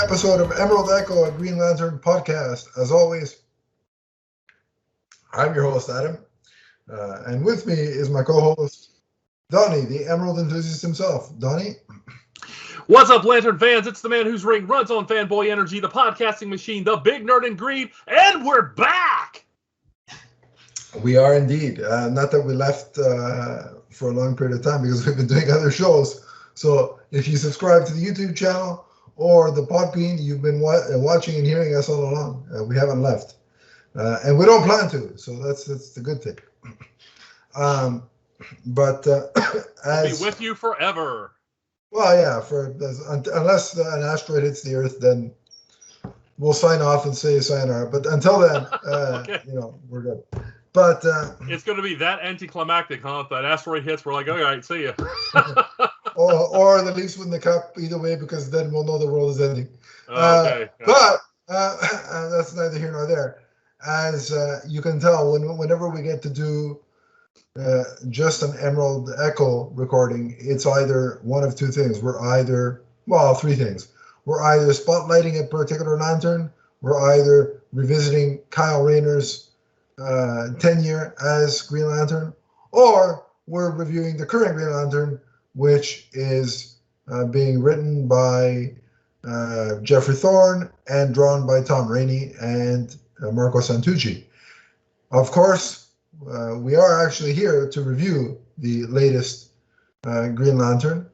episode of Emerald Echo, a Green Lantern podcast. As always, I'm your host, Adam. And with me is my co-host, Donnie, the Emerald enthusiast himself. Donnie? What's up, Lantern fans? It's the man whose ring runs on fanboy energy, the podcasting machine, the big nerd in green, and we're back! We are indeed. Not that we left for a long period of time because we've been doing other shows. So if you subscribe to the YouTube channel or the Podbean, you've been watching and hearing us all along. We haven't left. And we don't plan to, so that's the good thing. But we'll be with you forever. Well, yeah, unless an asteroid hits the Earth, then we'll sign off and say sayonara. But until then, okay. We're good. But it's going to be that anticlimactic, huh? If that asteroid hits, we're like, all right, see ya. or the Leafs win the cup, either way, because then we'll know the world is ending. Okay. But that's neither here nor there. As you can tell, whenever we get to do just an Emerald Echo recording, it's either one of two things. Three things. We're either spotlighting a particular lantern, we're either revisiting Kyle Rayner's tenure as Green Lantern, or we're reviewing the current Green Lantern, which is being written by Jeffrey Thorne and drawn by Tom Rainey and Marco Santucci. Of course, we are actually here to review the latest Green Lantern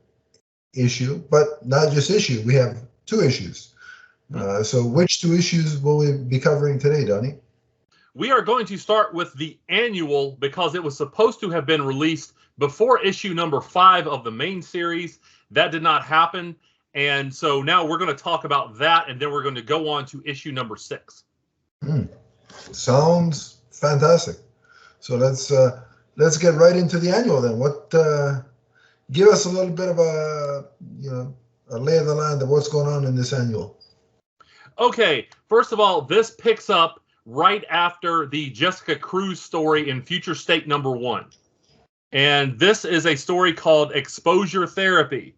issue, but not just issue. We have two issues. So which two issues will we be covering today, Donnie? We are going to start with the annual because it was supposed to have been released before issue number 5 of the main series. That did not happen. And so now we're going to talk about that, and then we're going to go on to issue number 6. Sounds fantastic. So let's get right into the annual then. Give us a little bit of a lay of the land of what's going on in this annual. Okay, first of all, this picks up right after the Jessica Cruz story in Future State number 1. And this is a story called Exposure Therapy.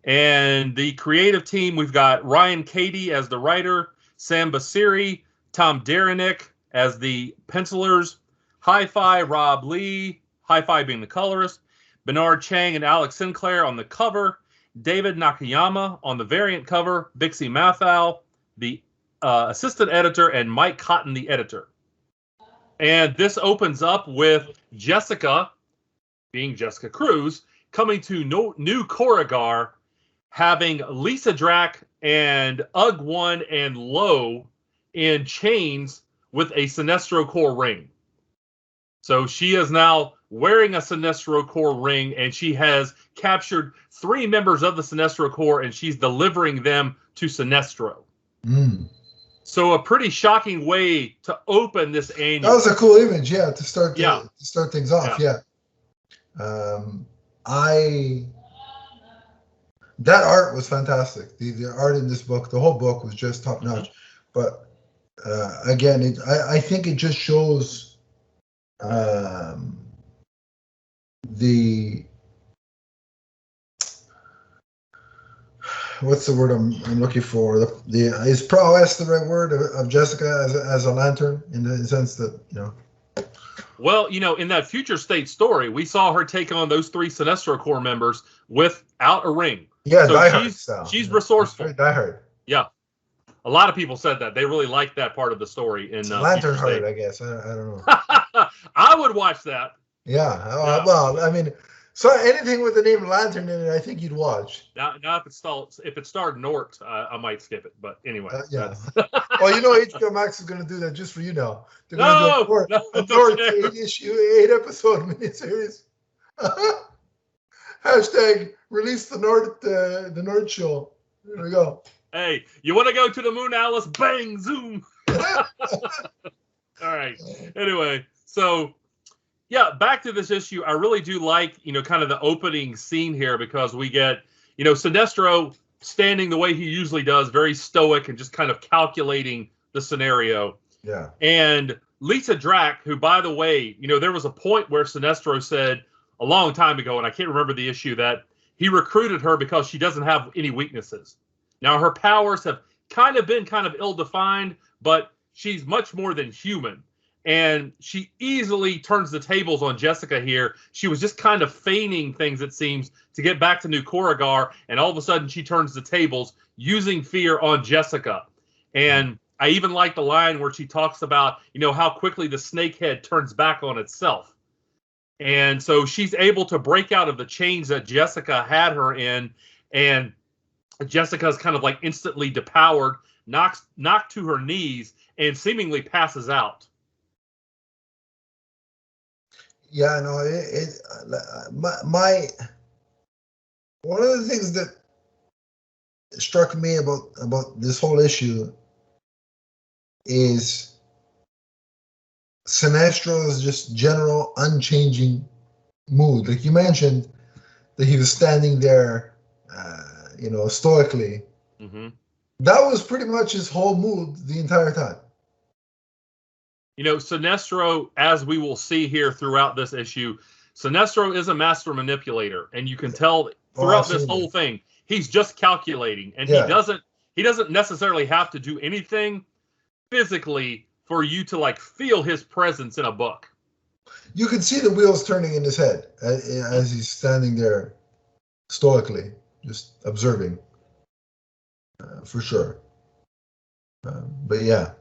And the creative team, we've got Ryan Cady as the writer, Sam Basiri, Tom Derenick as the pencilers, Hi-Fi Rob Lee, Hi-Fi being the colorist, Bernard Chang and Alex Sinclair on the cover, David Nakayama on the variant cover, Bixie Mathau, the assistant editor, and Mike Cotton, the editor. And this opens up with Jessica, being Jessica Cruz, coming to New Corrigar, having Lisa Drac and Ugg-1 and Lowe in chains with a Sinestro Corps ring. So she is now wearing a Sinestro Corps ring, and she has captured 3 members of the Sinestro Corps, and she's delivering them to Sinestro. So a pretty shocking way to open this annual. That was a cool image, to start things off. That art was fantastic. The art in this book, the whole book was just top notch. But again, I think it just shows what's the word I'm looking for? Is prowess the right word of Jessica as a lantern in the sense that Well, in that Future State story, we saw her take on those 3 Sinestro Corps members without a ring. Yeah, so she's resourceful. Very diehard. Yeah, a lot of people said that they really liked that part of the story in lantern heart. I guess I don't know. I would watch that. Yeah. Well, I mean. So anything with the name Lantern in it, I think you'd watch. Now if it starred Nort, I might skip it. But anyway. Well, HBO Max is going to do that just for you now. They're going to do a Nort 8-episode miniseries. Hashtag release the Nort show. There we go. Hey, you want to go to the moon, Alice? Bang, zoom. All right. Anyway, so. Yeah, back to this issue. I really do like, kind of the opening scene here because we get, Sinestro standing the way he usually does, very stoic and just kind of calculating the scenario. Yeah. And Lisa Drac, who, by the way, there was a point where Sinestro said a long time ago, and I can't remember the issue, that he recruited her because she doesn't have any weaknesses. Now, her powers have kind of been kind of ill-defined, but she's much more than human. And she easily turns the tables on Jessica here. She was just kind of feigning things, it seems, to get back to New Koregar, and all of a sudden she turns the tables using fear on Jessica. And I even like the line where she talks about, how quickly the snake head turns back on itself. And so she's able to break out of the chains that Jessica had her in, and Jessica's kind of like instantly depowered, knocked to her knees, and seemingly passes out. Yeah, no, my one of the things that struck me about this whole issue is Sinestro's just general unchanging mood. Like you mentioned that he was standing there, stoically. Mm-hmm. That was pretty much his whole mood the entire time. Sinestro, as we will see here throughout this issue, Sinestro is a master manipulator, and you can tell throughout this whole thing, he's just calculating, and he doesn't necessarily have to do anything physically for you to like feel his presence in a book. You can see the wheels turning in his head as he's standing there stoically, just observing, for sure. But yeah.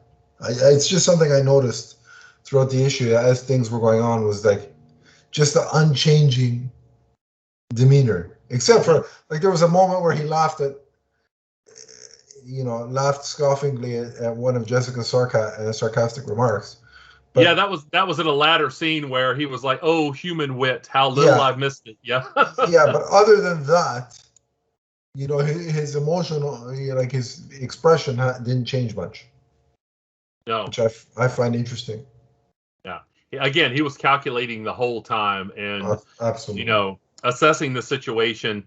It's just something I noticed throughout the issue as things were going on, was like just the unchanging demeanor, except for like there was a moment where he laughed scoffingly at one of Jessica's sarcastic remarks. But, yeah, that was in a latter scene where he was like, "Oh, human wit, how little I've missed it." Yeah. Yeah, but other than that, his emotional, his expression didn't change much. No. Which I find interesting. Yeah. Again, he was calculating the whole time and, absolutely, assessing the situation.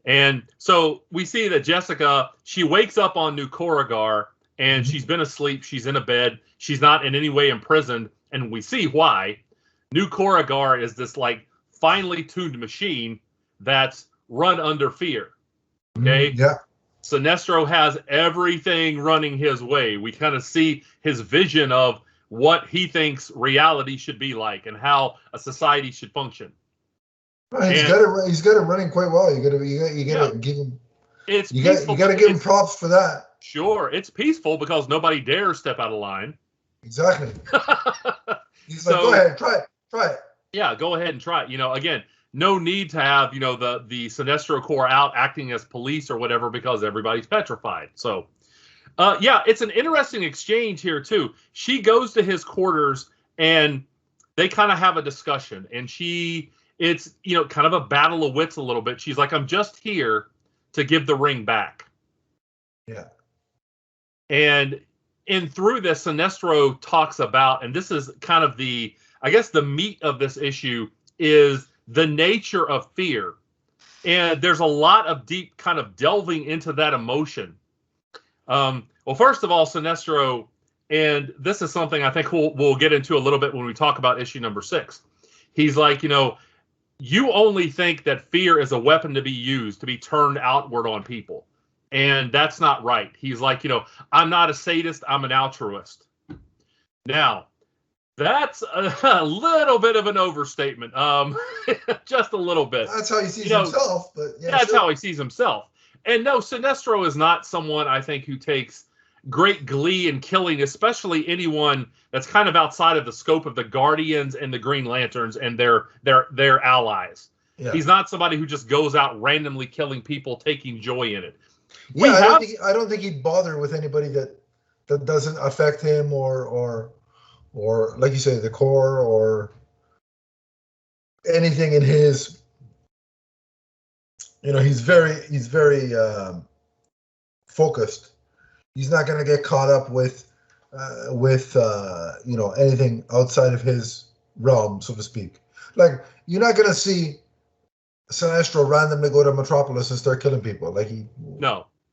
And so we see that Jessica, she wakes up on New Koregar, and she's been asleep. She's in a bed. She's not in any way imprisoned. And we see why. New Koregar is this like finely tuned machine that's run under fear. Okay. Yeah. Sinestro has everything running his way. We kind of see his vision of what he thinks reality should be like and how a society should function. He's got it running quite well. You gotta give him. It's you peaceful. Got to give him props for that. Sure, it's peaceful because nobody dares step out of line. Exactly. He's like, go ahead, try it. Yeah, go ahead and try it. Again, no need to have, the Sinestro Corps out acting as police or whatever because everybody's petrified. So, it's an interesting exchange here, too. She goes to his quarters and they kind of have a discussion. And it's kind of a battle of wits a little bit. She's like, I'm just here to give the ring back. Yeah. And through this, Sinestro talks about, and this is kind of the meat of this issue, is the nature of fear. And there's a lot of deep kind of delving into that emotion. Well, first of all, Sinestro, and this is something I think we'll get into a little bit when we talk about issue number 6. He's like, you only think that fear is a weapon to be used, to be turned outward on people. And that's not right. He's like, I'm not a sadist, I'm an altruist. Now, that's a little bit of an overstatement. Just a little bit. That's how he sees himself. But yeah, that's how he sees himself. And no, Sinestro is not someone, I think, who takes great glee in killing, especially anyone that's kind of outside of the scope of the Guardians and the Green Lanterns and their allies. Yeah. He's not somebody who just goes out randomly killing people, taking joy in it. Yeah, I don't think he'd bother with anybody that doesn't affect him or like you say, the core or anything in his. He's very focused. He's not going to get caught up with anything outside of his realm, so to speak. Like, you're not going to see Sinestro randomly go to Metropolis and start killing people. Like, he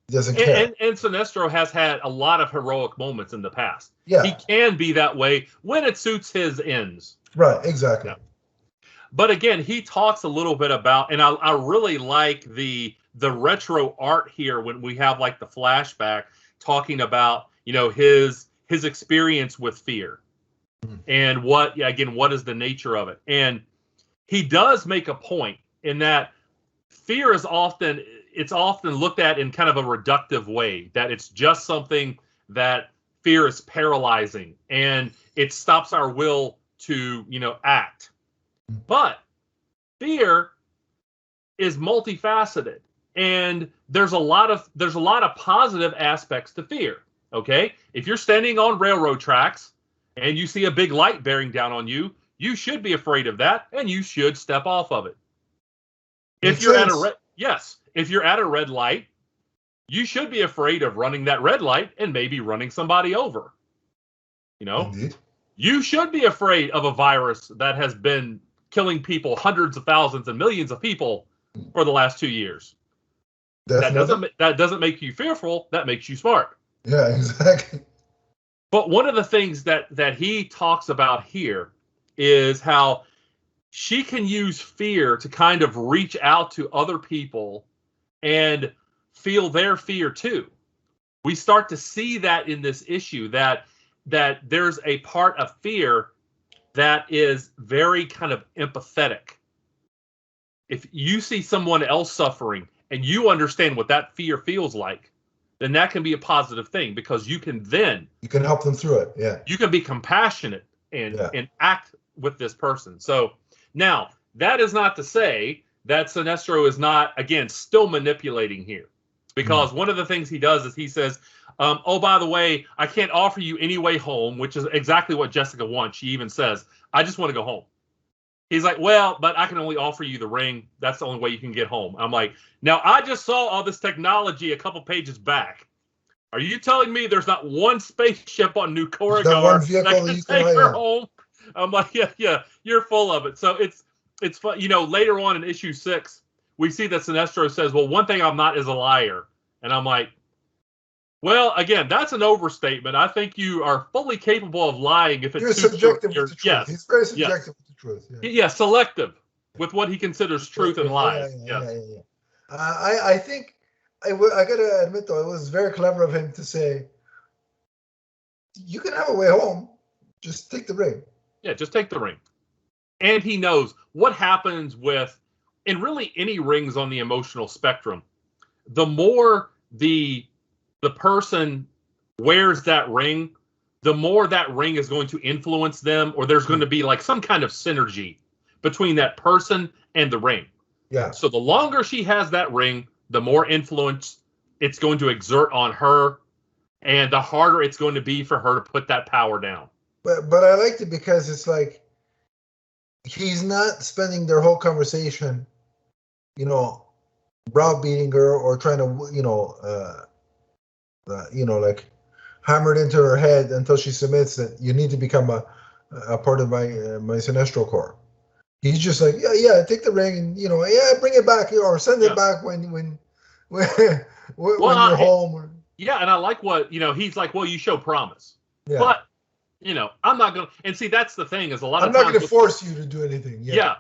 doesn't care. And Sinestro has had a lot of heroic moments in the past. Yeah. He can be that way when it suits his ends. Right, exactly. Yeah. But again, he talks a little bit about, and I really like the retro art here when we have like the flashback. talking about, his experience with fear and what is the nature of it. And he does make a point in that fear is often looked at in kind of a reductive way, that it's just something that fear is paralyzing and it stops our will to, act. But fear is multifaceted, and there's a lot of positive aspects to fear. Okay, if you're standing on railroad tracks and you see a big light bearing down on you, you should be afraid of that, and you should step off of it. If you're at a red light, you should be afraid of running that red light and maybe running somebody over. Indeed. You should be afraid of a virus that has been killing people, hundreds of thousands and millions of people for the last 2 years. Definitely. That doesn't make you fearful. That makes you smart. Yeah, exactly. But one of the things that he talks about here is how she can use fear to kind of reach out to other people and feel their fear too. We start to see that in this issue, that there's a part of fear that is very kind of empathetic. If you see someone else suffering and you understand what that fear feels like, then that can be a positive thing, because you can help them through it. Yeah. You can be compassionate and act with this person. So now, that is not to say that Sinestro is not, again, still manipulating here. Because one of the things he does is he says, oh, by the way, I can't offer you any way home, which is exactly what Jessica wants. She even says, I just want to go home. He's like, well, but I can only offer you the ring. That's the only way you can get home. I'm like, now, I just saw all this technology a couple pages back. Are you telling me there's not one spaceship on New Corridor that can take her home? I'm like, yeah, you're full of it. So it's fun. Later on in issue 6, we see that Sinestro says, well, one thing I'm not is a liar. And I'm like, well, again, that's an overstatement. I think you are fully capable of lying if it's You're subjective with the truth. Yes. He's very subjective with the truth. Yeah, selective with what he considers truth and lies. Yeah. I think I got to admit, though, it was very clever of him to say, you can have a way home. Just take the ring. Yeah, just take the ring. And he knows what happens with, and really any rings on the emotional spectrum, the more the person wears that ring, the more that ring is going to influence them, or there's going to be like some kind of synergy between that person and the ring. Yeah. So the longer she has that ring, the more influence it's going to exert on her, and the harder it's going to be for her to put that power down. But I liked it because it's like he's not spending their whole conversation, browbeating her or trying to, like hammered into her head until she submits that you need to become a part of my Sinestro Corps. He's just like, yeah, take the ring and bring it back or send it back when you're home. Yeah, and I like what he's like. Well, you show promise, yeah. But I'm not gonna. And see, that's the thing is a lot of times I'm not going to force you to do anything. Yeah.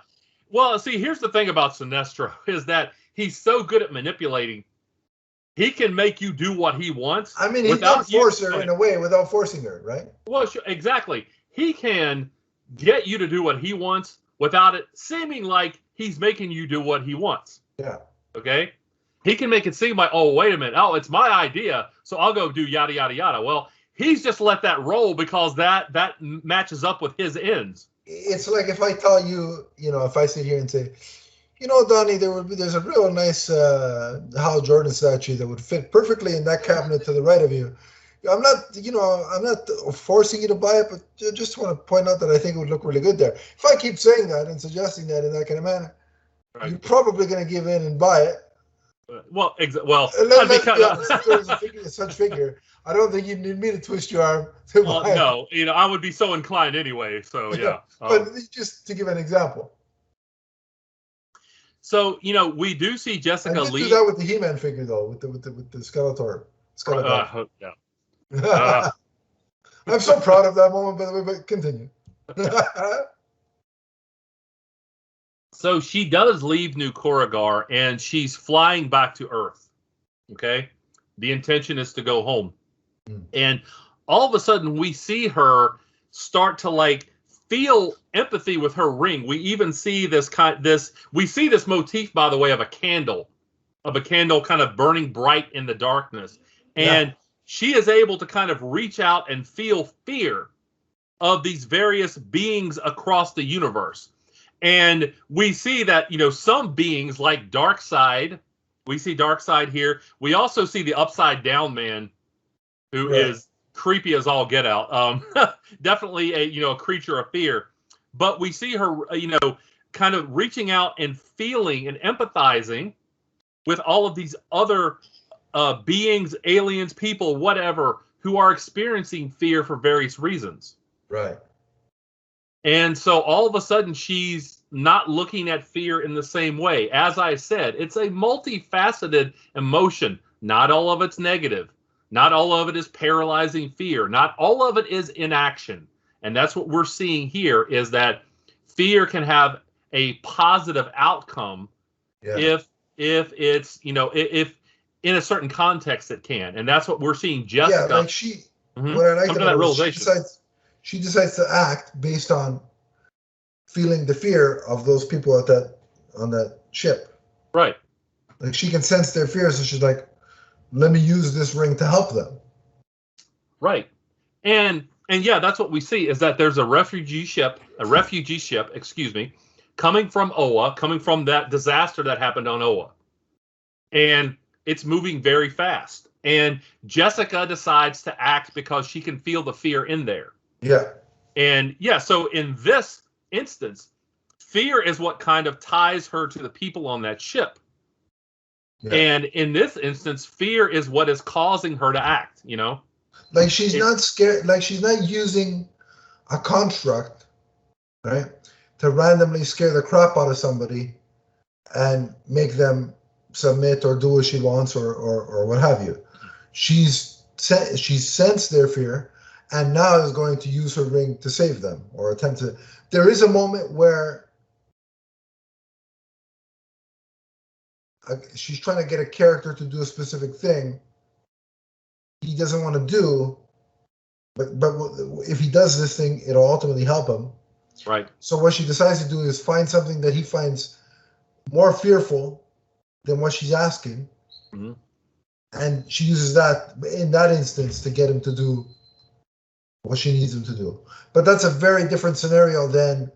Well, see, here's the thing about Sinestro is that he's so good at manipulating. He can make you do what he wants. I mean, he can force her in a way without forcing her, right? Well, exactly. He can get you to do what he wants without it seeming like he's making you do what he wants. Yeah. Okay? He can make it seem like, oh, wait a minute. Oh, it's my idea, so I'll go do yada, yada, yada. Well, he's just let that roll because that matches up with his ends. It's like if I tell you, if I sit here and say, Donnie, there's a real nice Hal Jordan statue that would fit perfectly in that cabinet to the right of you. I'm not forcing you to buy it, but just want to point out that I think it would look really good there. If I keep saying that and suggesting that in that kind of manner, right, you're probably going to give in and buy it. Well, let's be honest, if there was a such figure, I don't think you'd need me to twist your arm to buy it. No, I would be so inclined anyway. So yeah. But just to give an example. So we do see Jessica Lee. Do that with the He-Man figure though, with the Skeletor. Yeah. I'm so proud of that moment, by the way. But continue. So she does leave New Corridor and she's flying back to Earth. Okay, the intention is to go home. And all of a sudden we see her start to like feel empathy with her ring. We even see this motif, by the way, of a candle kind of burning bright in the darkness. And she is able to kind of reach out and feel fear of these various beings across the universe. And we see that, some beings like Darkseid, we see Darkseid here. We also see the Upside Down Man, who is creepy as all get out. Definitely a creature of fear. But we see her, kind of reaching out and feeling and empathizing with all of these other beings, aliens, people, whatever, who are experiencing fear for various reasons. Right. And so all of a sudden she's not looking at fear in the same way. As I said, it's a multifaceted emotion. Not all of it's negative. Not all of it is paralyzing fear. Not all of it is inaction. And that's what we're seeing here, is that fear can have a positive outcome if it's, if in a certain context it can. And that's what we're seeing Jessica. Yeah, like what I like come to that about realization. She decides to act based on feeling the fear of those people on that ship. Right. Like she can sense their fears, so she's like, let me use this ring to help them. Right. And yeah, that's what we see, is that there's a refugee ship, coming from Oa, coming from that disaster that happened on Oa. And it's moving very fast. And Jessica decides to act because she can feel the fear in there. Yeah. And so in this instance, fear is what kind of ties her to the people on that ship. Yeah. And in this instance, fear is what is causing her to act, Like she's not scared, like she's not using a construct, right, to randomly scare the crap out of somebody and make them submit or do what she wants or what have you. She's sensed their fear and now is going to use her ring to save them or attempt to. There is a moment where she's trying to get a character to do a specific thing he doesn't want to do, but if he does this thing, it'll ultimately help him. Right. So what she decides to do is find something that he finds more fearful than what she's asking, and she uses that in that instance to get him to do what she needs him to do. But that's a very different scenario than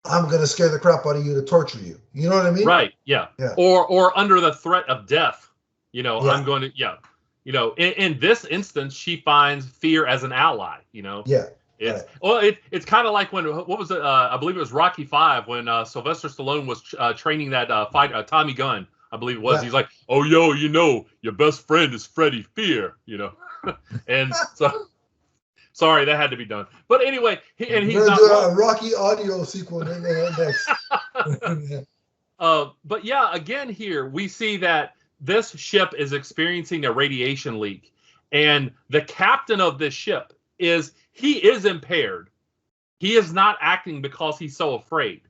I'm going to scare the crap out of you to torture you. You know what I mean? Right. Yeah. Or under the threat of death, I'm going to, in this instance, she finds fear as an ally, Yeah. It's kind of like when, what was it? I believe it was Rocky V when Sylvester Stallone was training that Tommy Gunn, I believe it was. Yeah. He's like, oh, your best friend is Freddy Fear, and so. Sorry, that had to be done. But anyway, he's not do a Rocky audio sequel in there next. But yeah, again here we see that this ship is experiencing a radiation leak, and the captain of this ship is impaired. He is not acting because he's so afraid.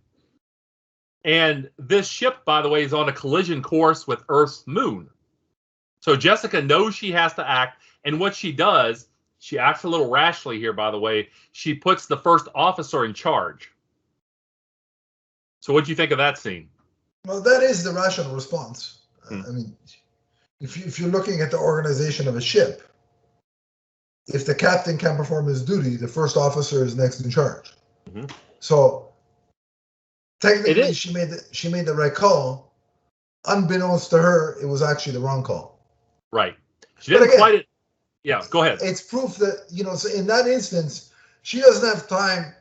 And this ship, by the way, is on a collision course with Earth's moon. So Jessica knows she has to act, and what she does. She acts a little rashly here, by the way. She puts the first officer in charge. So what do you think of that scene? Well, that is the rational response. I mean, if you're looking at the organization of a ship, if the captain can perform his duty, the first officer is next in charge. So technically, she made the right call. Unbeknownst to her, it was actually the wrong call. Right. She didn't quite it. Yeah, go ahead. It's proof that, so in that instance, she doesn't have time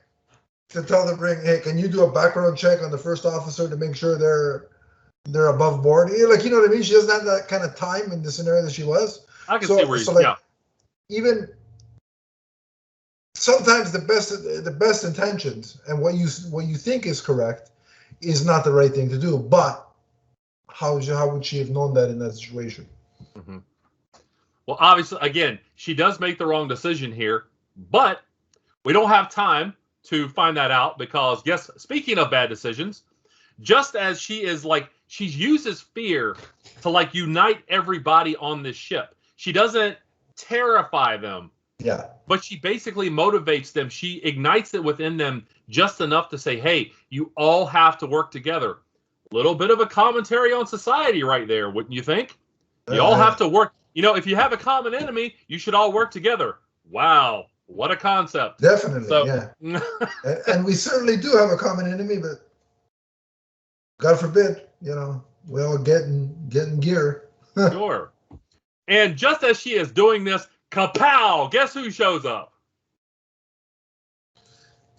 to tell the ring, hey, can you do a background check on the first officer to make sure they're above board? Like, you know what I mean? She doesn't have that kind of time in the scenario that she was. I can see where you're even sometimes the best intentions and what you think is correct is not the right thing to do. But how would she have known that in that situation? Well, obviously, again, she does make the wrong decision here, but we don't have time to find that out because, yes, speaking of bad decisions, just as she uses fear to unite everybody on this ship. She doesn't terrify them. Yeah. But she basically motivates them. She ignites it within them just enough to say, hey, you all have to work together. A little bit of a commentary on society right there, wouldn't you think? You all have to work. You know, if you have a common enemy, you should all work together. Wow. What a concept. Definitely, so, yeah. and we certainly do have a common enemy, but God forbid, you know, we all get in gear. Sure. And just as she is doing this, kapow! Guess who shows up?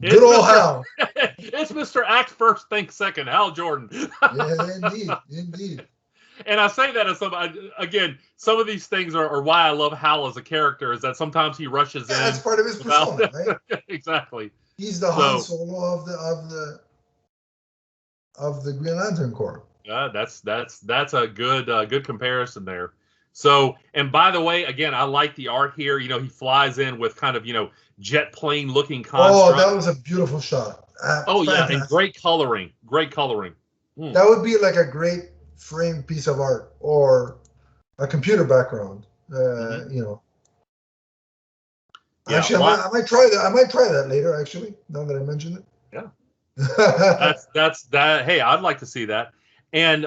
Good old Hal. It's Mr. Act First, Think Second, Hal Jordan. Yeah, indeed. And I say that as some of these things are why I love Hal as a character, is that sometimes he rushes in. That's part of his persona, right? Exactly. He's the Han Solo of the Green Lantern Corps. That's a good comparison there. So, and by the way, again, I like the art here. You know, he flies in with kind of, you know, jet plane looking construct. Oh, that was a beautiful shot. Yeah, and great coloring. That would be like a great framed piece of art or a computer background. You know. Yeah, actually, I might try that. I might try that later. Actually, now that I mentioned it. Yeah. that's that. Hey, I'd like to see that. And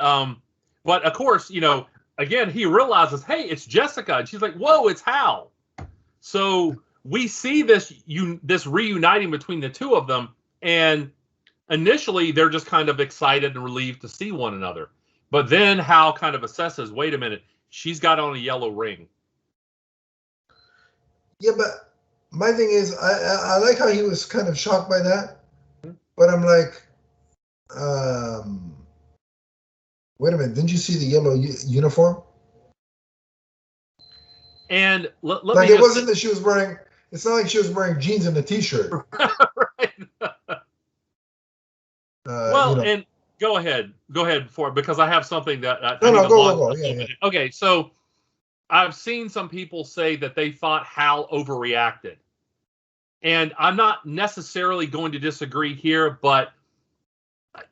but of course, you know, again, he realizes, hey, it's Jessica, and she's like, whoa, it's Hal. So we see this reuniting between the two of them, and initially they're just kind of excited and relieved to see one another. But then Hal kind of assesses, wait a minute, she's got on a yellow ring. Yeah, but my thing is, I like how he was kind of shocked by that, but I'm like, wait a minute, didn't you see the yellow uniform? And let like me it wasn't that she was wearing. It's not like she was wearing jeans and a t-shirt. Right. Well, you know. and go ahead for it, because I have something that I no, need to go. Yeah. Okay, so I've seen some people say that they thought Hal overreacted, and I'm not necessarily going to disagree here, but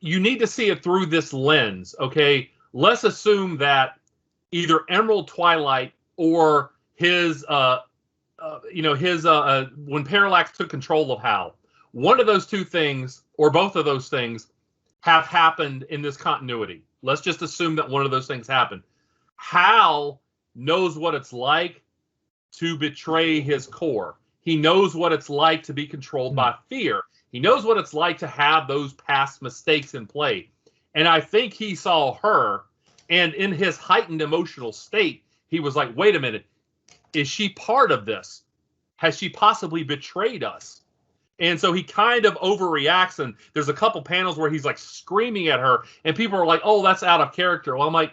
you need to see it through this lens. Okay, let's assume that either Emerald Twilight or his when Parallax took control of Hal, one of those two things or both of those things have happened in this continuity. Let's just assume that one of those things happened. Hal knows what it's like to betray his core. He knows what it's like to be controlled by fear. He knows what it's like to have those past mistakes in play. And I think he saw her, and in his heightened emotional state, he was like, wait a minute, is she part of this? Has she possibly betrayed us? And so he kind of overreacts, and there's a couple panels where he's like screaming at her, and people are like, oh, that's out of character. Well, I'm like,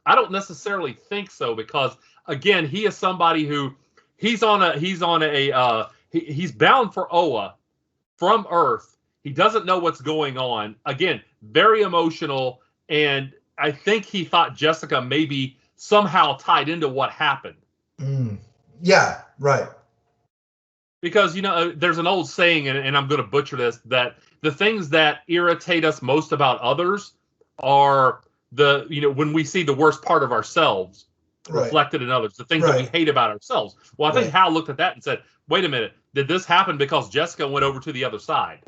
I don't necessarily think so, because again, he is somebody who he's bound for Oa from Earth. He doesn't know what's going on. Again, very emotional, and I think he thought Jessica maybe somehow tied into what happened. Yeah, right. Because, you know, there's an old saying, and I'm going to butcher this, that the things that irritate us most about others are when we see the worst part of ourselves reflected in others, the things that we hate about ourselves. Well, I think Hal looked at that and said, wait a minute, did this happen because Jessica went over to the other side?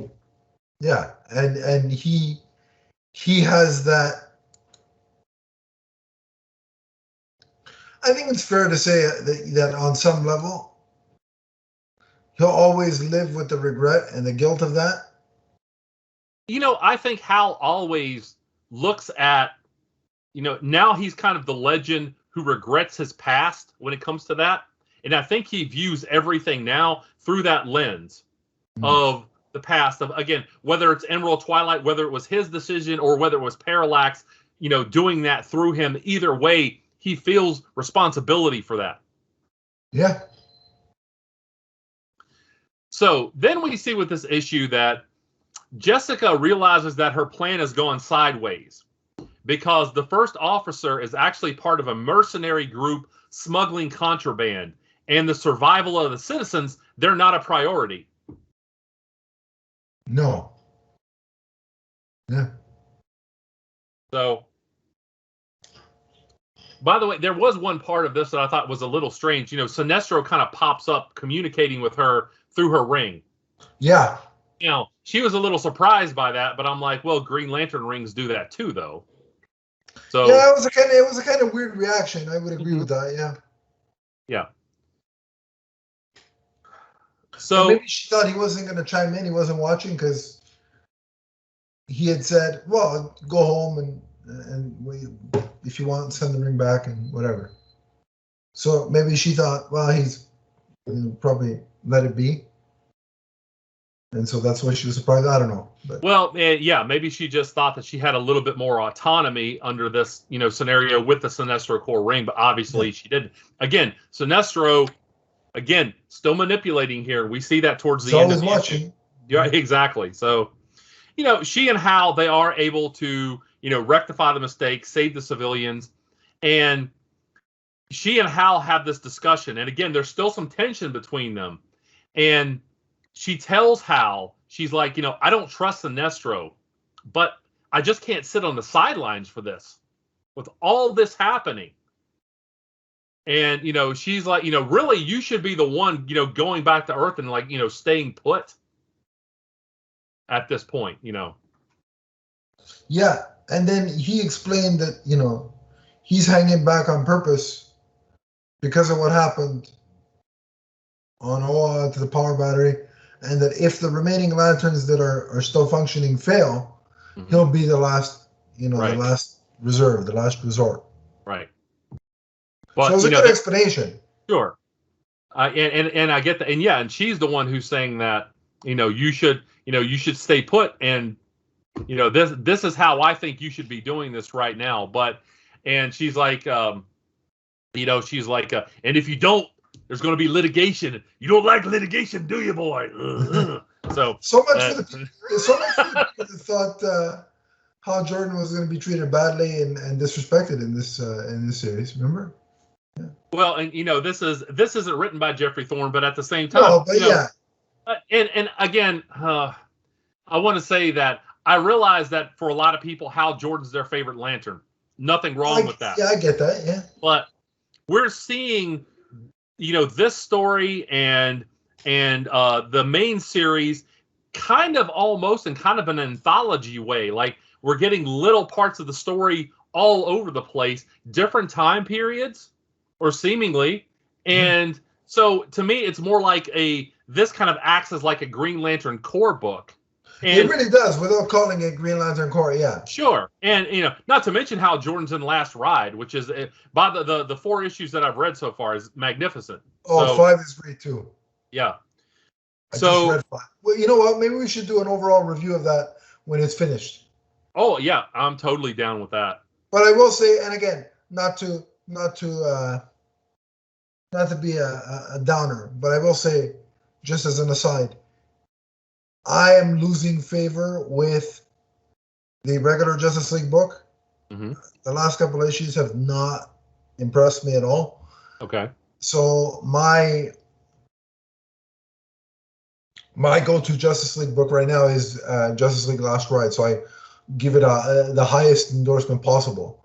Yeah, and he has that. I think it's fair to say that on some level, he'll always live with the regret and the guilt of that. You know, I think Hal always looks at, now he's kind of the legend who regrets his past when it comes to that. And I think he views everything now through that lens of the past, of, again, whether it's Emerald Twilight, whether it was his decision or whether it was Parallax, doing that through him. Either way, he feels responsibility for that. Yeah. So then we see with this issue that Jessica realizes that her plan has gone sideways, because the first officer is actually part of a mercenary group smuggling contraband, and the survival of the citizens, they're not a priority. No. Yeah. So By the way, there was one part of this that I thought was a little strange. Sinestro kind of pops up communicating with her through her ring. Yeah. She was a little surprised by that, but I'm like, well, Green Lantern rings do that too, though. So yeah, it was a kind of weird reaction. I would agree with that. Yeah. Yeah. So maybe she thought he wasn't going to chime in. He wasn't watching because he had said, "Well, go home and if you want, send the ring back and whatever." So maybe she thought, well, he's probably let it be. And so that's why she was surprised. I don't know. But. Well, yeah, maybe she just thought that she had a little bit more autonomy under this, scenario with the Sinestro core ring, but obviously she didn't. Again, Sinestro, still manipulating here. We see that towards the end of the watching. Yeah, exactly. So, she and Hal, they are able to, rectify the mistake, save the civilians, and she and Hal have this discussion. And again, there's still some tension between them. And she tells Hal, she's like, I don't trust Sinestro, but I just can't sit on the sidelines for this with all this happening. And, she's like, really, you should be the one, going back to Earth and like, staying put at this point, Yeah. And then he explained that, he's hanging back on purpose because of what happened on Oa to the power battery. And that if the remaining lanterns that are still functioning fail, he'll be the last, the last reserve, the last resort. Right. But, so it was a good explanation. Sure. And I get that. And yeah, and she's the one who's saying that, you should stay put. And, this is how I think you should be doing this right now. And she's like, and if you don't, there's going to be litigation. You don't like litigation, do you, boy? So much for the people that thought Hal Jordan was going to be treated badly and disrespected in this series. Remember? Yeah. Well, and this isn't written by Jeffrey Thorne, but at the same time, no, but yeah. And again, I want to say that I realize that for a lot of people, Hal Jordan's their favorite Lantern. Nothing wrong with that. Yeah, I get that. Yeah. But we're seeing, this story and the main series kind of almost in kind of an anthology way. Like we're getting little parts of the story all over the place, different time periods, or seemingly. And so to me, it's more like this kind of acts as like a Green Lantern Corps book. And it really does, without calling it Green Lantern Corps, yeah. Sure. And, not to mention how Jordan's in Last Ride, which is, by the 4 issues that I've read so far, is magnificent. Oh, 5 is great, too. Yeah. I just read 5. Well, you know what? Maybe we should do an overall review of that when it's finished. Oh, yeah. I'm totally down with that. But I will say, and again, not to be a downer, but I will say, just as an aside, I am losing favor with the regular Justice League book. Mm-hmm. The last couple of issues have not impressed me at all. Okay. So my go-to Justice League book right now is Justice League Last Ride. So I give it the highest endorsement possible.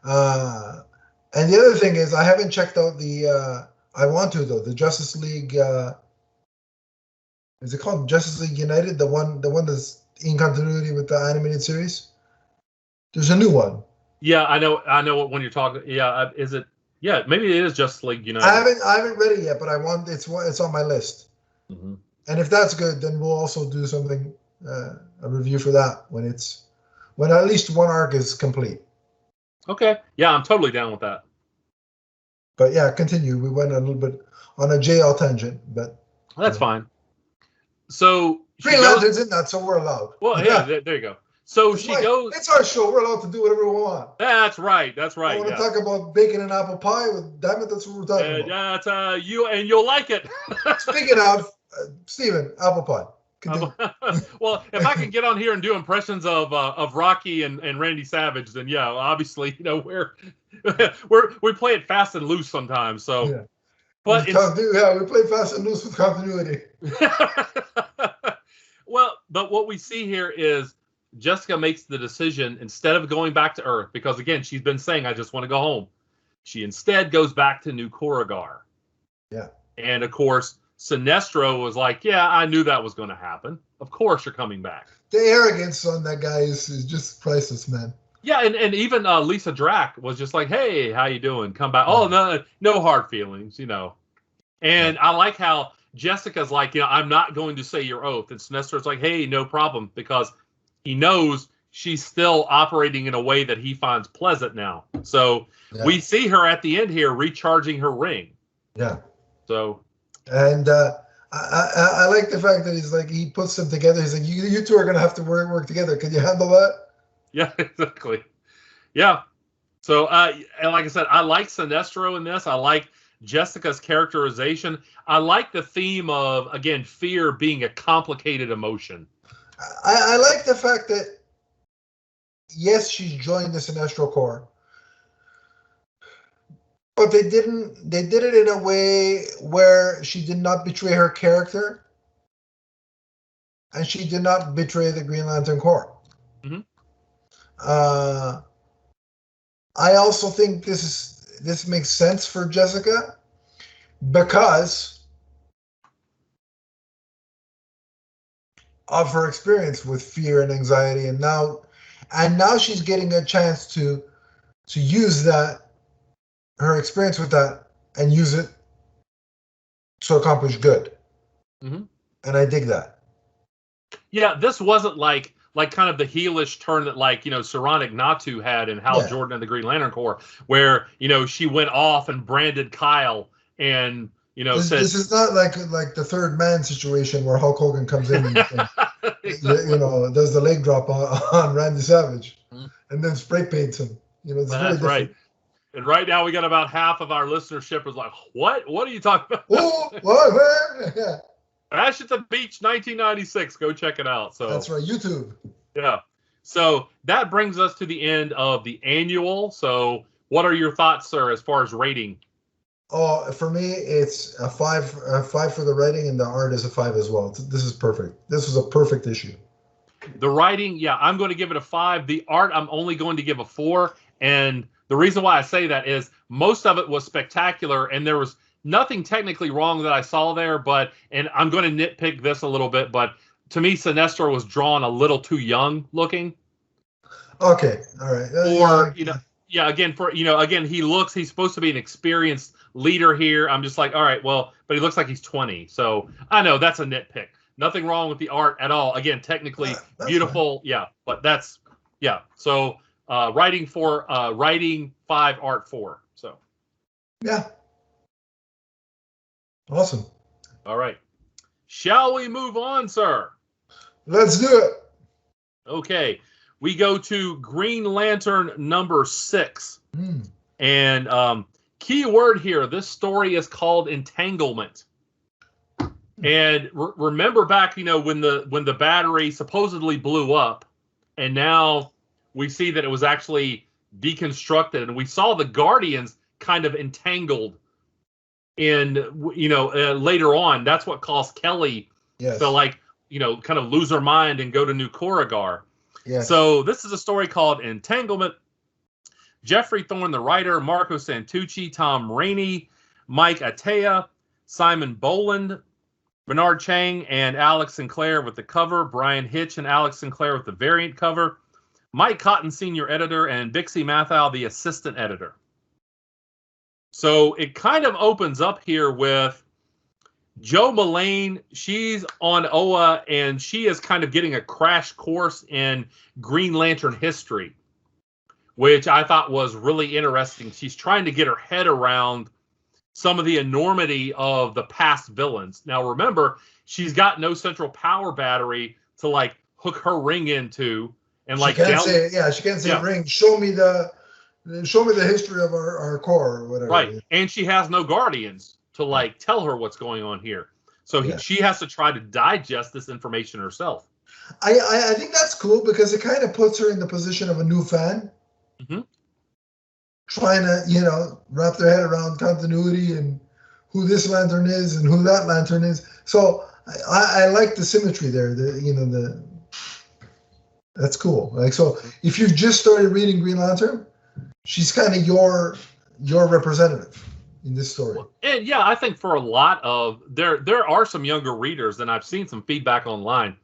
And the other thing is I haven't checked out I want to, though, the Justice League... is it called Justice League United? The one that's in continuity with the animated series? There's a new one. Yeah, I know what when you're talking. Yeah, is it? Yeah, maybe it is Justice League United. I haven't read it yet, but it's on my list. Mm-hmm. And if that's good, then we'll also do something a review for that when at least one arc is complete. Okay. Yeah, I'm totally down with that. But yeah, continue. We went a little bit on a JL tangent, but that's fine. So Green Lantern's in that, so we're allowed. Well, yeah, there you go. So goes. It's our show. We're allowed to do whatever we want. That's right. I want to talk about bacon and apple pie. Damn it, that's what we're talking about. That's you'll like it. Speaking of Steven, apple pie. Well, if I can get on here and do impressions of Rocky and Randy Savage, then yeah, obviously we play it fast and loose sometimes. So. Yeah. But we play fast and loose with continuity. Well, but what we see here is Jessica makes the decision instead of going back to Earth, because again, she's been saying, I just want to go home. She instead goes back to New Korugar. Yeah. And of course, Sinestro was like, yeah, I knew that was going to happen. Of course you're coming back. The arrogance on that guy is just priceless, man. Yeah, and even Lisa Drack was just like, hey, how you doing? Come back. Oh, no hard feelings, you know. And I like how Jessica's like, you know, I'm not going to say your oath. And Sinestro's like, hey, no problem, because he knows she's still operating in a way that he finds pleasant now. So we see her at the end here recharging her ring. Yeah. So. And I like the fact that he's like, he puts them together. He's like, you two are going to have to work together. Can you handle that? Yeah, exactly. Yeah. So, and like I said, I like Sinestro in this. I like Jessica's characterization. I like the theme of, again, fear being a complicated emotion. I like the fact that, yes, she's joined the Sinestro Corps, but they did it in a way where she did not betray her character, and she did not betray the Green Lantern Corps. Mm-hmm. I also think this makes sense for Jessica because of her experience with fear and anxiety, and now she's getting a chance to use that, her experience with that, and use it to accomplish good. Mm-hmm. And I dig that. Yeah, this wasn't like kind of the heelish turn that, like, you know, Saronic Natu had in Hal Jordan and the Green Lantern Corps, where, you know, she went off and branded Kyle and, you know, this is not like the Third Man situation where Hulk Hogan comes in and exactly. you know, does the leg drop on Randy Savage and then spray paints him. You know, it's very different. Right. And right now we got about half of our listenership is like, what are you talking about? Oh, what? Yeah. Ash at the Beach 1996. Go check it out. So that's right, YouTube. Yeah. So that brings us to the end of the annual. So what are your thoughts, sir, as far as rating? Oh, for me, it's a 5 for the writing, and the art is a 5 as well. This is perfect. This was a perfect issue. The writing, yeah, I'm going to give it a 5. The art, I'm only going to give a 4. And the reason why I say that is most of it was spectacular, and there was nothing technically wrong that I saw there, and I'm going to nitpick this a little bit, but to me, Sinestro was drawn a little too young looking. Okay, all right. Or, he's supposed to be an experienced leader here. I'm just like, all right, well, but he looks like he's 20. So I know that's a nitpick. Nothing wrong with the art at all. Again, technically beautiful. Fine. Yeah, but that's, yeah. So writing 5, art 4. So. Yeah. Awesome. All right. Shall we move on, sir? Let's do it. Okay. We go to Green Lantern number 6. And key word here, this story is called Entanglement. And remember back, you know, when the battery supposedly blew up, and now we see that it was actually deconstructed, and we saw the Guardians kind of entangled in, you know, later on. That's what caused Kelly to, like, you know, kind of lose her mind and go to New Korugar. Yes. So this is a story called Entanglement. Jeffrey Thorne, the writer, Marco Santucci, Tom Rainey, Mike Atea, Simon Boland, Bernard Chang, and Alex Sinclair with the cover, Brian Hitch and Alex Sinclair with the variant cover, Mike Cotton, senior editor, and Bixie Mathau, the assistant editor. So it kind of opens up here with Jo Mullane. She's on Oa, and she is kind of getting a crash course in Green Lantern history, which I thought was really interesting. She's trying to get her head around some of the enormity of the past villains. Now, remember, she's got no central power battery to, like, hook her ring into, and like she can't say ring. Show me the history of our core or whatever. Right. And she has no Guardians to, like, tell her what's going on here. So she has to try to digest this information herself. I think that's cool because it kind of puts her in the position of a new fan. Mm-hmm. Trying to, you know, wrap their head around continuity and who this lantern is and who that lantern is. So I like the symmetry there. That's cool. Like, so if you just started reading Green Lantern, she's kind of your your representative in this story. And yeah, I think for a lot of there are some younger readers, and I've seen some feedback online.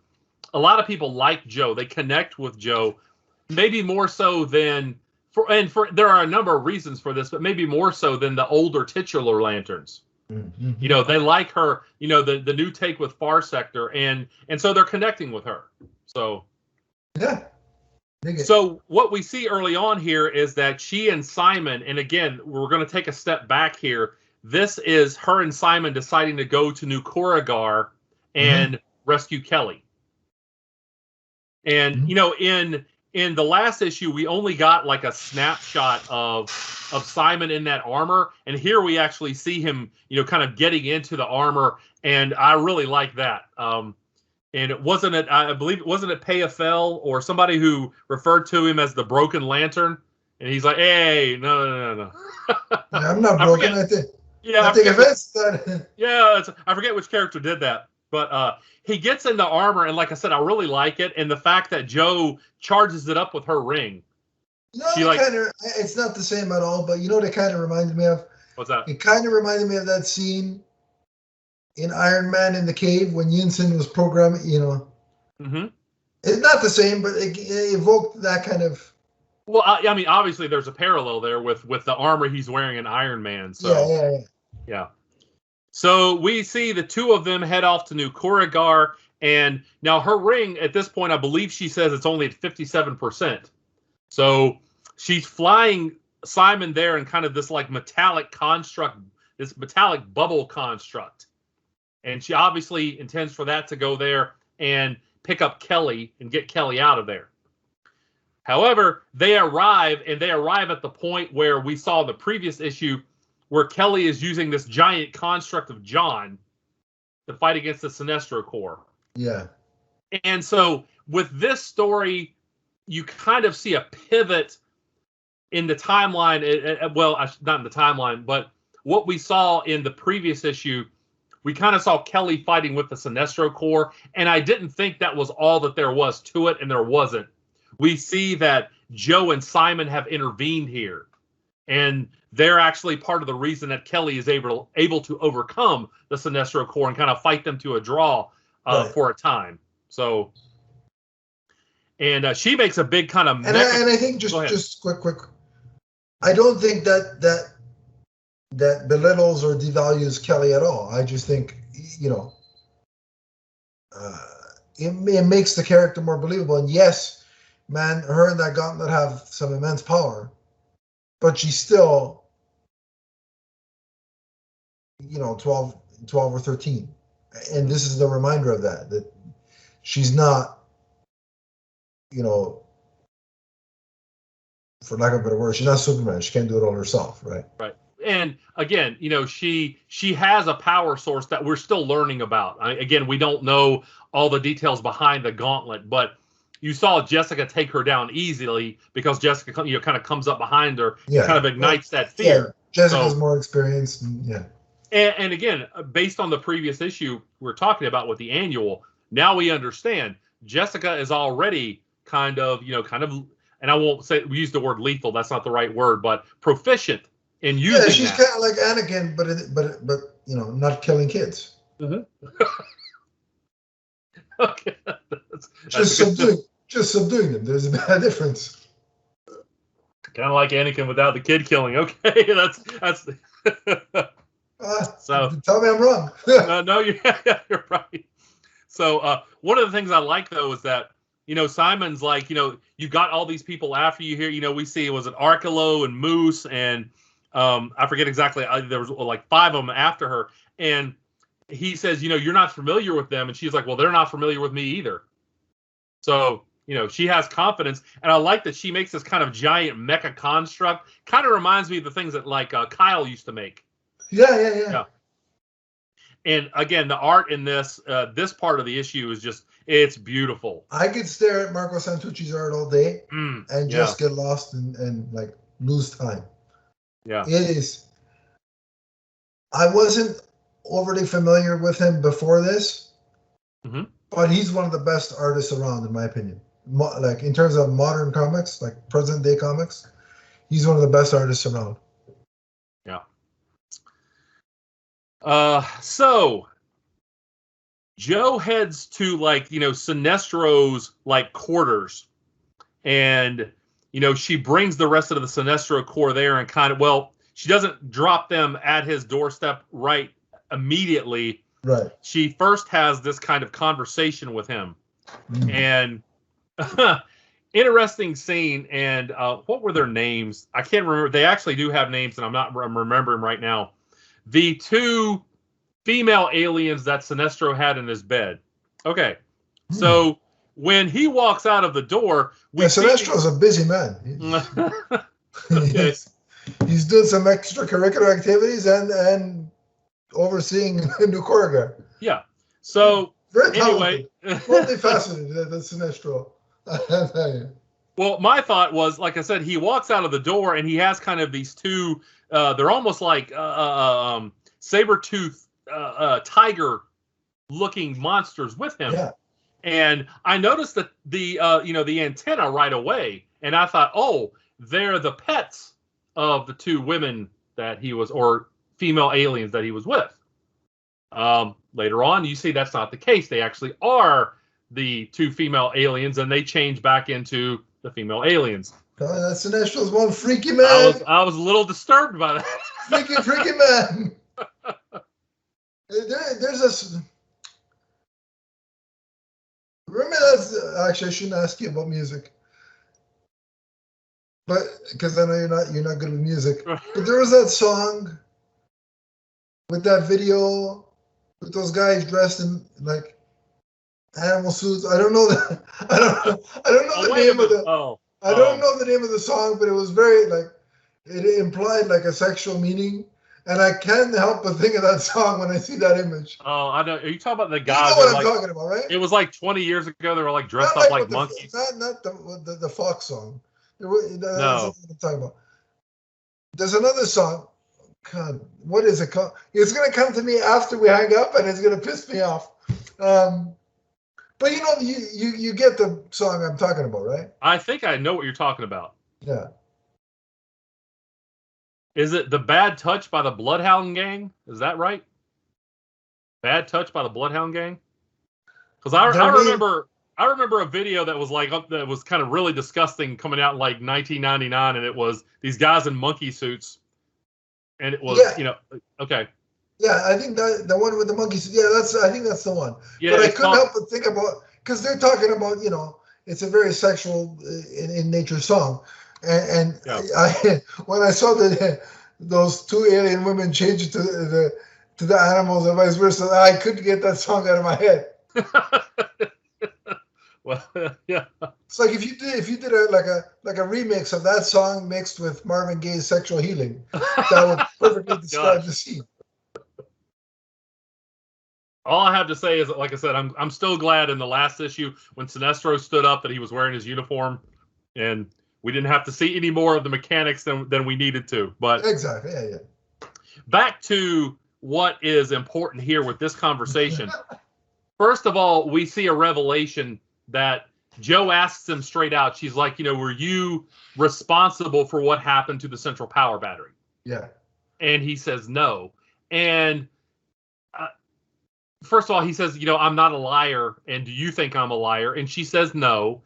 A lot of people like Joe. They connect with Joe, maybe more so than for there are a number of reasons for this, but maybe more so than the older titular Lanterns. Mm-hmm. You know, they like her. You know, the new take with Far Sector, and so they're connecting with her. So yeah. So what we see early on here is that she and Simon, and again, we're going to take a step back here. This is her and Simon deciding to go to New Koregar and rescue Kelly. And you know, in the last issue, we only got like a snapshot of Simon in that armor, and here we actually see him, you know, kind of getting into the armor, and I really like that. And it wasn't it. I believe it wasn't it Payafel or somebody who referred to him as the Broken Lantern, and he's like, "Hey, no." Yeah, I'm not broken. I think. Yeah, I think offense. Yeah, I forget which character did that, but he gets into armor, and like I said, I really like it, and the fact that Joe charges it up with her ring. No, it's not the same at all. But you know what it kind of reminded me of? What's that? It kind of reminded me of that scene in Iron Man in the cave when Yinsen was programming, you know. Mm-hmm. It's not the same, but it evoked that kind of. Well, I mean, obviously there's a parallel there with the armor he's wearing in Iron Man. So yeah. So we see the two of them head off to New Koregar, and now her ring at this point, I believe she says it's only at 57%. So she's flying Simon there in kind of this like metallic construct, this metallic bubble construct. And she obviously intends for that to go there and pick up Kelly and get Kelly out of there. However, they arrive at the point where we saw in the previous issue where Kelly is using this giant construct of John to fight against the Sinestro Corps. Yeah. And so with this story, you kind of see a pivot in the timeline. Well, not in the timeline, but what we saw in the previous issue, we kind of saw Kelly fighting with the Sinestro Corps, and I didn't think that was all that there was to it, and there wasn't. We see that Joe and Simon have intervened here, and they're actually part of the reason that Kelly is able to overcome the Sinestro Corps and kind of fight them to a draw for a time. So, and she makes a big kind of. And I think just quick. I don't think that belittles or devalues Kelly at all. I just think, you know, it makes the character more believable. And yes, man, her and that Gauntlet have some immense power, but she's still, you know, 12 or 13. And this is the reminder of that she's not, you know, for lack of a better word, she's not Superman. She can't do it all herself, right? Right. And again, you know, she has a power source that we're still learning about. Again, we don't know all the details behind the Gauntlet, but you saw Jessica take her down easily because Jessica, you know, kind of comes up behind her and kind of ignites that fear. Yeah, Jessica's more experienced. And again, based on the previous issue we're talking about with the annual, now we understand Jessica is already kind of, and I won't say we use the word lethal. That's not the right word, but proficient in using. Yeah, she's kind of like Anakin, but you know, not killing kids. Mm-hmm. Okay, just subduing them. There's a difference. Kind of like Anakin without the kid killing. Okay, that's. So tell me I'm wrong. No, you're right. So one of the things I like though is that, you know, Simon's like, you know, you got all these people after you here. You know, we see it was an Arkelo and Moose and I forget exactly. There was like 5 of them after her, and he says, you know, you're not familiar with them, and she's like, well, they're not familiar with me either. So, you know, she has confidence, and I like that she makes this kind of giant mecha construct. Kind of reminds me of the things that like Kyle used to make. Yeah. And again, the art in this part of the issue is just, it's beautiful. I could stare at Marco Santucci's art all day and just get lost and like lose time. Yeah. It is. I wasn't overly familiar with him before this, but he's one of the best artists around, in my opinion. Like in terms of modern comics, like present day comics, he's one of the best artists around. So Joe heads to Sinestro's quarters, and she brings the rest of the Sinestro Corps there, and she doesn't drop them at his doorstep right immediately. Right. She first has this kind of conversation with him, and interesting scene. And what were their names? I can't remember. They actually do have names, and I'm remembering right now. The two female aliens that Sinestro had in his bed. Okay, so when he walks out of the door, Sinestro's a busy man. Okay. He's doing some extracurricular activities and overseeing New Corrigan. Yeah. So very anyway, multifaceted, the Sinestro. Well, my thought was, like I said, he walks out of the door and he has kind of these two. They're almost like saber-toothed tiger-looking monsters with him. Yeah. And I noticed that the antenna right away, and I thought, oh, they're the pets of the two women that he was, or female aliens that he was with. Later on, you see that's not the case. They actually are the two female aliens, and they change back into the female aliens. That's Sinestro's one freaky man. I was a little disturbed by that. freaky man. There's this. Remember actually, I shouldn't ask you about music, but because I know you're not good with music. But there was that song with that video with those guys dressed in like animal suits. I don't know that. I don't know the name of the. I don't know the name of the song, but it was very it implied like a sexual meaning. And I can't help but think of that song when I see that image. Oh, I know. Are you talking about the guys? You know what I'm talking about, right? It was like 20 years ago. They were dressed up like monkeys. Not the Fox song. That's no. what I'm talking about. There's another song. God, what is it called? It's going to come to me after we hang up, and it's going to piss me off. But you get the song I'm talking about, right? I think I know what you're talking about. Yeah. Is it The Bad Touch by the Bloodhound Gang? Is that right? Bad Touch by the Bloodhound Gang? Because I remember a video that was kind of really disgusting coming out in 1999, and it was these guys in monkey suits, and it was okay. Yeah, I think that the one with the monkeys. Yeah, I think that's the one. Yeah, but I couldn't help but think about, because they're talking about it's a very sexual in nature song. And yeah. When I saw those two alien women change it to the animals and vice versa, I couldn't get that song out of my head. Well, yeah. It's like if you did a remix of that song mixed with Marvin Gaye's "Sexual Healing," that would perfectly describe the scene. All I have to say is, like I said, I'm still glad in the last issue when Sinestro stood up that he was wearing his uniform, and we didn't have to see any more of the mechanics than we needed to. But exactly, yeah. Back to what is important here with this conversation. First of all, we see a revelation that Joe asks him straight out. She's like, were you responsible for what happened to the central power battery? Yeah. And he says no. And first of all, he says, I'm not a liar. And do you think I'm a liar? And she says no.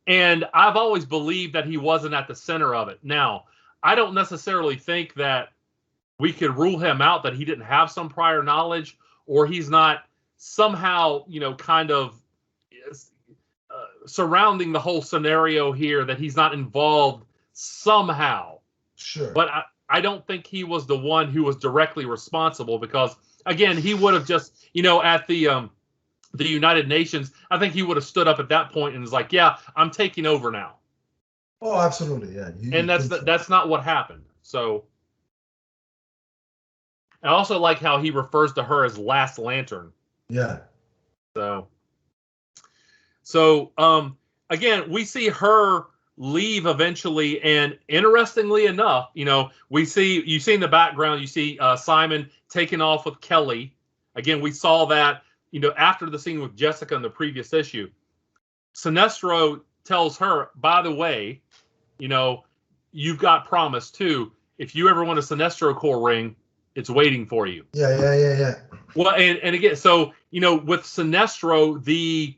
And I've always believed that he wasn't at the center of it. Now, I don't necessarily think that we could rule him out that he didn't have some prior knowledge, or he's not somehow, kind of surrounding the whole scenario here, that he's not involved somehow. Sure. But I don't think he was the one who was directly responsible, because, again, he would have just, at the United Nations, I think he would have stood up at that point and was like, yeah, I'm taking over now. Oh, absolutely, yeah. And that's not what happened. So I also like how he refers to her as Last Lantern. Yeah. So again, we see her leave eventually, and interestingly enough, you see in the background, you see Simon taking off with Kelly. Again, we saw that, after the scene with Jessica in the previous issue. Sinestro tells her, by the way, you've got promise too. If you ever want a Sinestro Corps ring, It's waiting for you. Yeah. Well, and again, so with Sinestro, the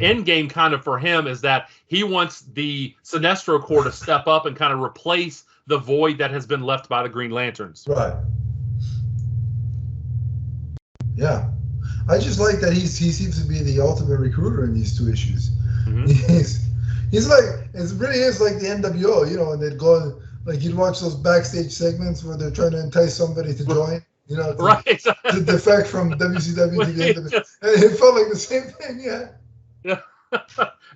end game kind of for him is that he wants the Sinestro Corps to step up and kind of replace the void that has been left by the Green Lanterns. Right. Yeah. I just like that he seems to be the ultimate recruiter in these two issues. Mm-hmm. He's like, it really is like the NWO, and they'd go, like, you'd watch those backstage segments where they're trying to entice somebody to join, to defect from WCW to the NWO. And it felt like the same thing, yeah.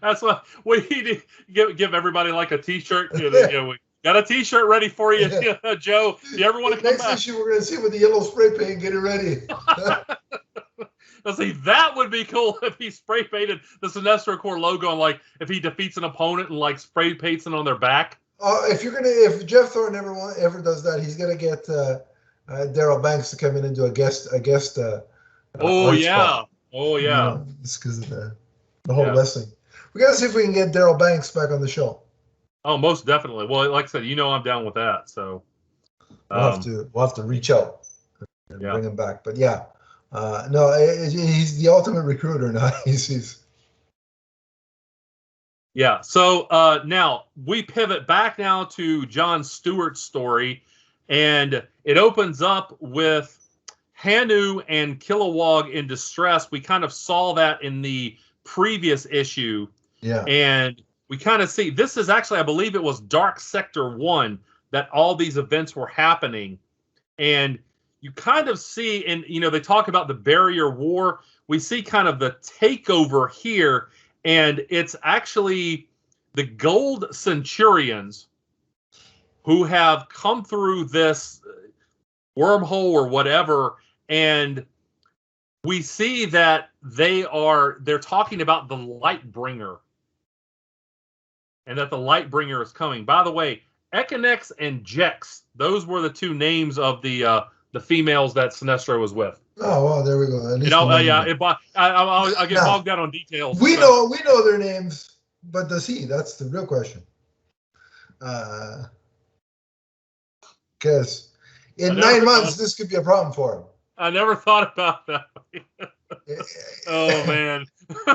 That's what we need to give everybody like a T-shirt. We got a T-shirt ready for you, Joe. Do you ever want to come back? Next issue, we're going to see with the yellow spray paint. Get it ready. Let's see, that would be cool if he spray painted the Sinestro Corps logo and like if he defeats an opponent and like spray paints it on their back. If Jeff Thorne ever does that, he's gonna get Daryl Banks to come in and do a guest. Oh yeah, spot. Just because of the whole wrestling. We gotta see if we can get Daryl Banks back on the show. Oh, most definitely. Well, like I said, I'm down with that. So we'll have to reach out and bring him back. But yeah. No, he's the ultimate recruiter now. He's Yeah. So now we pivot back now to John Stewart's story, and it opens up with Hanu and Kilowog in distress. We kind of saw that in the previous issue. Yeah. And we kind of see this is actually, I believe it was Dark Sector 1 that all these events were happening. And you kind of see, and they talk about the Barrier War. We see kind of the takeover here, and it's actually the Gold Centurions who have come through this wormhole or whatever, and we see that they're talking about the Lightbringer, and that the Lightbringer is coming. By the way, Econex and Jex, those were the two names of the females that Sinestro was with. Oh, well, there we go. At least I'll get bogged down on details. We know their names, but does he? That's the real question. Because in 9 months, this could be a problem for him. I never thought about that. Oh, man.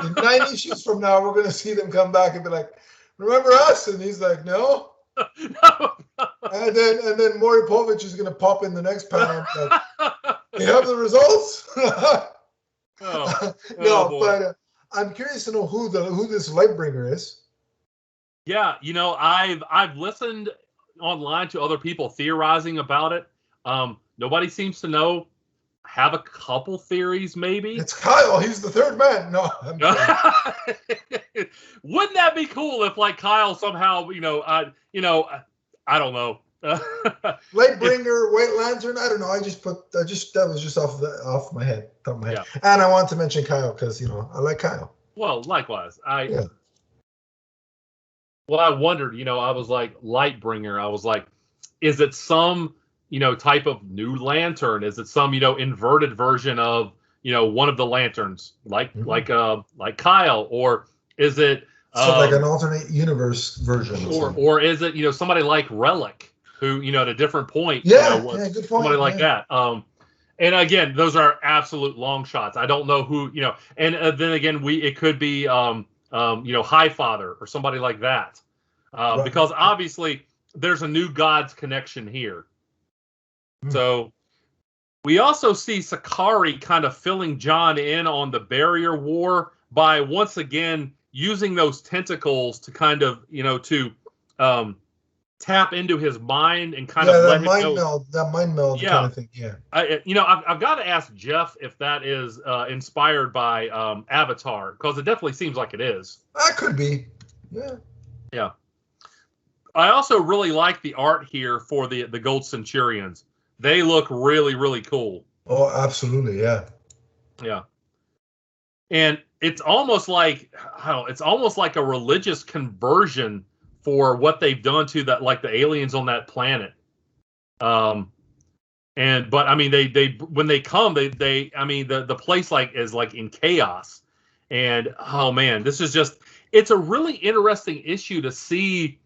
In 9 issues from now, we're going to see them come back and be like, remember us? And he's like, no. And then Maury Povich is going to pop in the next panel. Like, you have the results? But I'm curious to know who this Lightbringer is. Yeah, I've listened online to other people theorizing about it. Nobody seems to know. Have a couple theories, maybe. It's Kyle. He's the third man. No. Wouldn't that be cool if, like, Kyle somehow, I don't know. Lightbringer, White Lantern. I don't know. That was just off my head, top of my head. Yeah. And I want to mention Kyle because I like Kyle. Well, likewise. Well, I wondered. I was like Lightbringer. I was like, is it some type of new lantern? Is it some inverted version of one of the lanterns, like Kyle, or is it like an alternate universe version, or is it somebody like Relic, who at a different point, good point, somebody like that. And again, those are absolute long shots. I don't know who and then again, it could be Highfather or somebody like that, right. Because obviously there's a new Gods connection here. So we also see Sakari kind of filling John in on the Barrier War by once again using those tentacles to kind of, to tap into his mind and kind of let him know. That mind meld kind of thing. Yeah. I've got to ask Jeff if that is inspired by Avatar, because it definitely seems like it is. That could be. Yeah. Yeah. I also really like the art here for the Gold Centurions. They look really, really cool. Oh, absolutely, yeah. Yeah. And it's almost like a religious conversion for what they've done to that, like the aliens on that planet. But I mean, they when they come, the place is like in chaos. And oh man, it's a really interesting issue to see,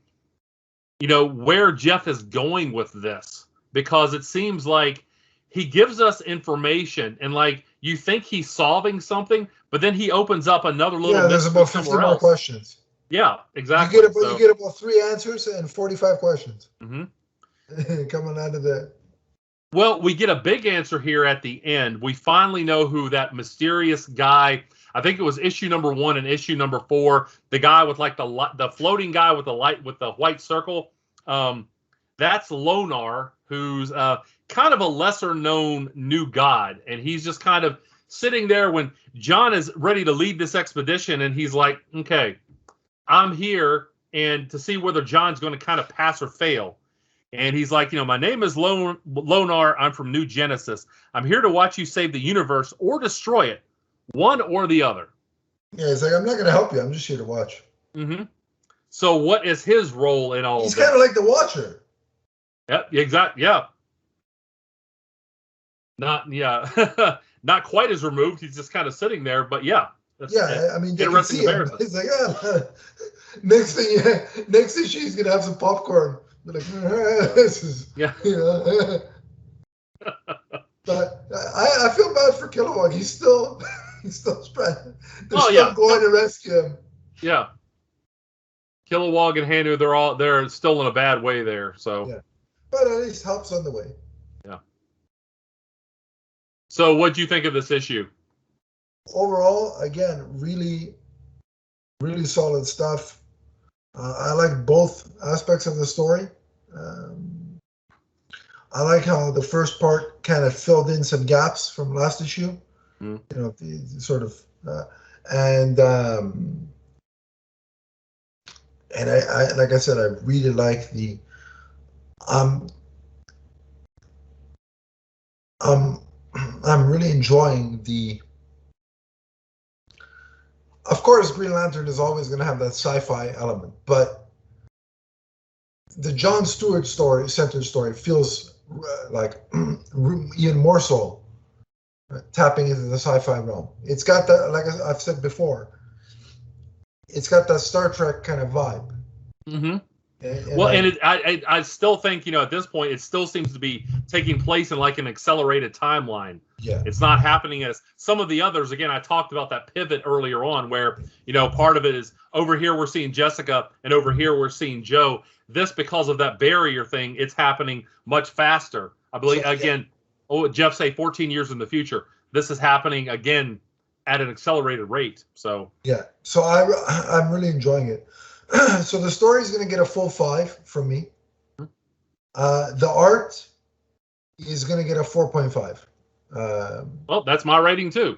where Jeff is going with this. Because it seems like he gives us information, and like you think he's solving something, but then he opens up another little there's mystery about 50 somewhere more else. questions. Yeah, You exactly. get about 3 answers and 45 questions. Mm-hmm. Coming out of that. Well, we get a big answer here at the end. We finally know who that mysterious guy. I think it was issue number 1 and issue number 4. The guy with like the floating guy with the light with the white circle. That's Lonar, who's kind of a lesser known new god, and he's just kind of sitting there when John is ready to lead this expedition, and he's like, "Okay, I'm here," and to see whether John's going to kind of pass or fail. And he's like, my name is Lonar. I'm from New Genesis. I'm here to watch you save the universe or destroy it, one or the other. Yeah, he's like, I'm not going to help you. I'm just here to watch. Mm-hmm. So what is his role in all He's of this? kind of like the Watcher. Yep, exactly. Yeah. Not quite as removed. He's just kind of sitting there, but yeah. I mean, you can see him. He's like, next issue, he's gonna have some popcorn. They're like, this is, But I feel bad for Kilowog. He's still spreading. They're still going to rescue him. Yeah. Kilowog and Hanu, they're still in a bad way there. So. Yeah. But at least help's on the way. Yeah. So what do you think of this issue? Overall, again, really, really solid stuff. I like both aspects of the story. I like how the first part kind of filled in some gaps from last issue. Mm. The sort of and I like I said, I really like the I'm really enjoying the. Of course, Green Lantern is always going to have that sci-fi element, but the John Stewart centered story feels like even more so tapping into the sci-fi realm. It's got that, like I've said before, it's got that Star Trek kind of vibe. Mm-hmm. I still think, at this point, it still seems to be taking place in like an accelerated timeline. Yeah. It's not happening as some of the others. Again, I talked about that pivot earlier on where, part of it is over here we're seeing Jessica and over here we're seeing Joe. This, because of that barrier thing, it's happening much faster. I believe, Jeff say 14 years in the future. This is happening again at an accelerated rate. So yeah. So I'm really enjoying it. So the story is going to get a full 5 from me. The art is going to get a 4.5. Well, that's my rating too.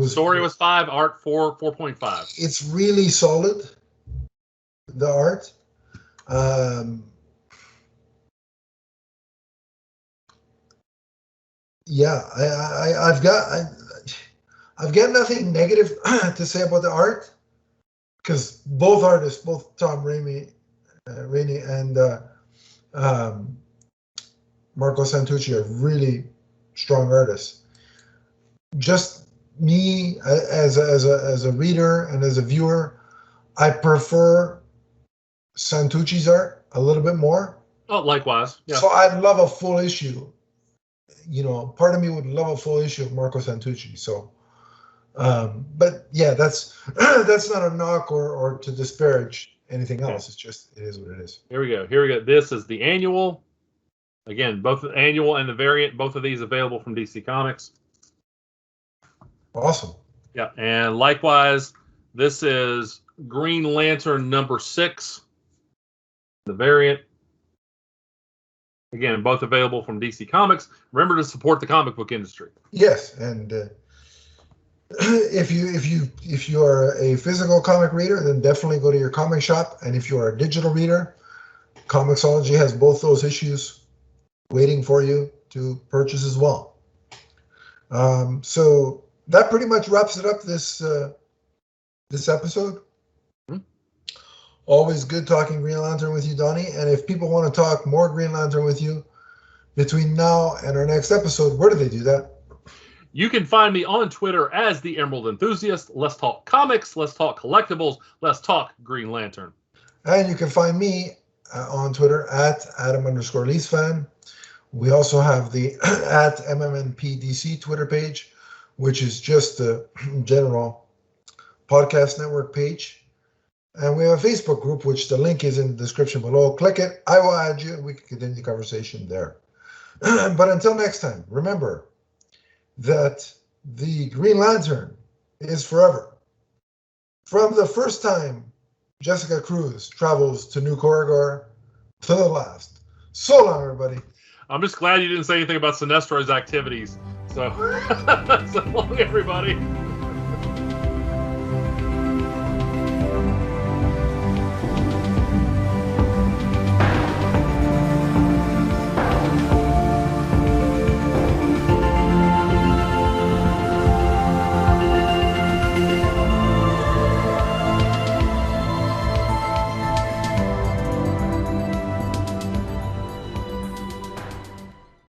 Story was 5, art 4.5. It's really solid. The art. I've got nothing negative to say about the art. Because both artists, both Tom Rainey and Marco Santucci are really strong artists. Just me as a reader and as a viewer, I prefer Santucci's art a little bit more. Oh, likewise. Yeah. So I'd love a full issue. Part of me would love a full issue of Marco Santucci. So. But yeah, that's not a knock or to disparage anything else. It's just, it is what it is. Here we go. This is the annual. Again, both the annual and the variant, both of these available from DC Comics. Awesome. Yeah, and likewise, this is Green Lantern number 6, the variant. Again, both available from DC Comics. Remember to support the comic book industry. Yes, and if you are a physical comic reader, then definitely go to your comic shop. And if you are a digital reader, Comixology has both those issues waiting for you to purchase as well. So that pretty much wraps it up this episode. Mm-hmm. Always good talking Green Lantern with you, Donnie. And if people want to talk more Green Lantern with you between now and our next episode, where do they do that? You can find me on Twitter as the Emerald Enthusiast. Let's talk comics. Let's talk collectibles. Let's talk Green Lantern. And you can find me on Twitter at Adam_LeafSfan. We also have the at MMNPDC Twitter page, which is just the general podcast network page. And we have a Facebook group, which the link is in the description below. Click it. I will add you, and we can continue the conversation there. But until next time, remember that the Green Lantern is forever. From the first time Jessica Cruz travels to New Corridor to the last. So long, everybody. I'm just glad you didn't say anything about Sinestro's activities. So, so long, everybody.